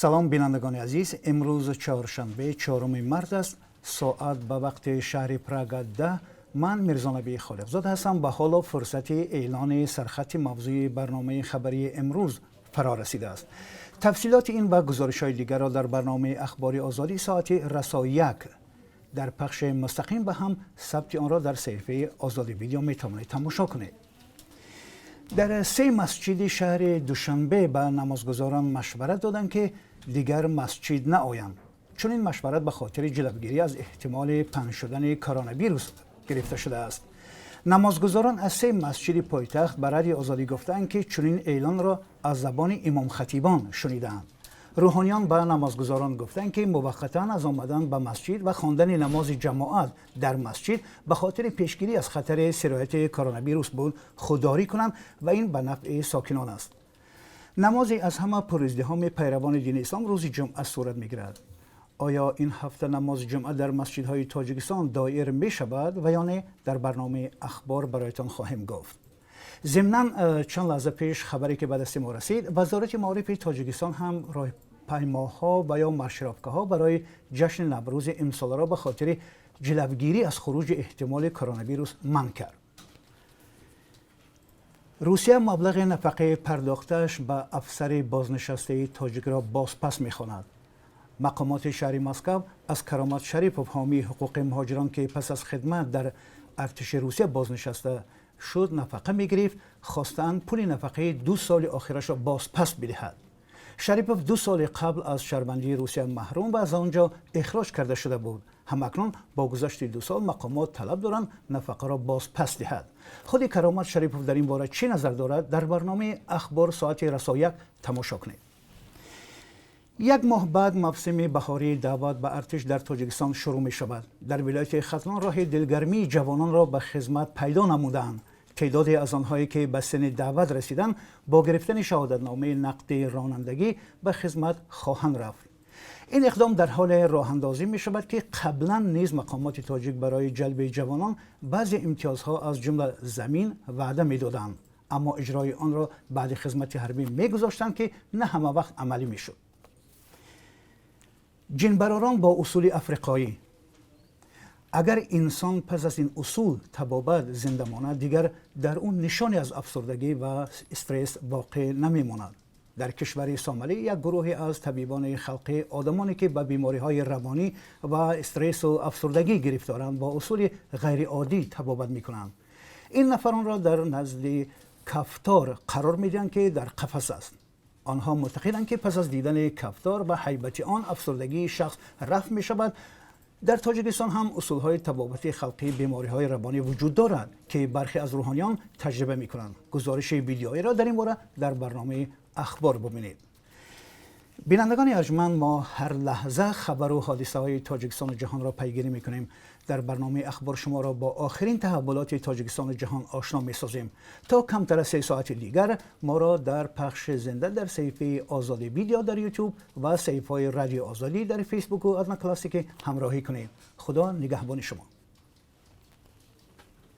سلام بینندگان عزیز، امروز چهارشنبه 4 مارس است. ساعت به وقت شهر پراگ 10. من میرزا نبی خالقزاده هستم. به حال فرصت اعلان سرخط موضوع برنامه خبری امروز فرا رسیده است. تفصیلات این و گزارش‌های دیگر را در برنامه اخباری آزادی ساعت رسا 1 در پخش مستقیم به هم ثبت آن را در صفحه آزادی ویدیو میتوانید تماشا کنید. در 3 مسجد شهر دوشنبه به نمازگزاران مشورت دادند که دیگر مسجد نآیند، چون این مشورت به خاطر جلوگیری از احتمال پنهان شدن کرونا ویروس گرفته شده است. نمازگزاران از 3 مسجد پایتخت به رادیو آزادی گفتند که چنین اعلان را از زبان امام خطیبان شنیدند. روحانیان به نمازگزاران گفتند که موقتا از آمدن به مسجد و خواندن نماز جماعت در مسجد به خاطر پیشگیری از خطر سرایت کرونا ویروس بود خودداری کنند و این به نفع ساکنان است. نمازی از همه پرازدحام پیروان دین اسلام روز جمعه صورت می‌گیرد. آیا این هفته نماز جمعه در مسجدهای تاجیکستان دایر می شود و یا نه؟ در برنامه اخبار برایتان خواهیم گفت. ضمناً چند لحظه پیش خبری که به دست ما رسید، وزارت معارف تاجیکستان هم راهپیماها و یا مارشرافکاها برای جشن نوروز امسال را به خاطر جلوگیری از خروج احتمال کرونا ویروس منع کرد. روسیه مبلغ نفقه پرداختش به افسر بازنشسته تاجیک را بازپس می‌خواند. مقامات شهر مسکو از کرامت شریپوف حامی حقوق مهاجران که پس از خدمت در ارتش روسیه بازنشسته شد نفقه می‌گرفت، خواستند پول نفقه 2 سال آخرش را بازپس بدهد. شریپوف 2 سال قبل از شهروندی روسیه محروم و از آنجا اخراج کرده شده بود. همکنون با گذشت 2 سال مقامات طلب دارند نفقه را بازپس دهد. خود کرامت شریپوف در این باره چه نظر دارد؟ در برنامه اخبار ساعت رسا 1 تماشا کنید. 1 ماه بعد موسم بهاری دعوت به ارتش در تاجیکستان شروع می شود. در ولایت ختلان راه دلگرمی جوانان را به خدمت پیدا نمودند. تعدادی از آنهایی که به سن دعوت رسیدند با گرفتن شهادتنامه نقد رانندگی به خدمت خواهند رفت. این اقدام در حال راه اندازی می شود که قبلا نیز مقامات تاجیک برای جلب جوانان بعضی امتیازها از جمله زمین وعده می دادند، اما اجرای آن را بعد خدمت حربی می گذاشتند که نه همه وقت عملی می شد. جنبراران با اصول افریقایی: اگر انسان پس از این اصول تبابت زنده ماند، دیگر در اون نشانی از افسردگی و استرس باقی نمیماند. در کشور سومالی یک گروه از طبیبان خلقی آدمانی که به بیماری‌های روانی و استرس و افسردگی گرفتارند با اصول غیر عادی تبابت می‌کنند. این نفران را در نزد کفتار قرار می‌دهند که در قفس است. آنها معتقدند که پس از دیدن کفتار و هیبت آن افسردگی شخص رفع می شود. در تاجیکستان هم اصولهای تبابت خلقی بیماری‌های روانی وجود دارد که برخی از روحانیان تجربه می کنند. گزارش ویدیویی را در این باره در برنامه اخبار ببینید. بینندگان ارجمند، ما هر لحظه خبر و حادثه های تاجیکستان و جهان را پیگیری می کنیم. در برنامه اخبار شما را با آخرین تحولات تاجیکستان و جهان آشنا می سازیم. تا کمتر از 3 ساعت دیگر ما را در پخش زنده در صفحه آزادی ویدیو در یوتیوب و صفحه رادیو آزادی در فیسبوک و ادنا کلاسیک همراهی کنید. خدا نگهبان شما.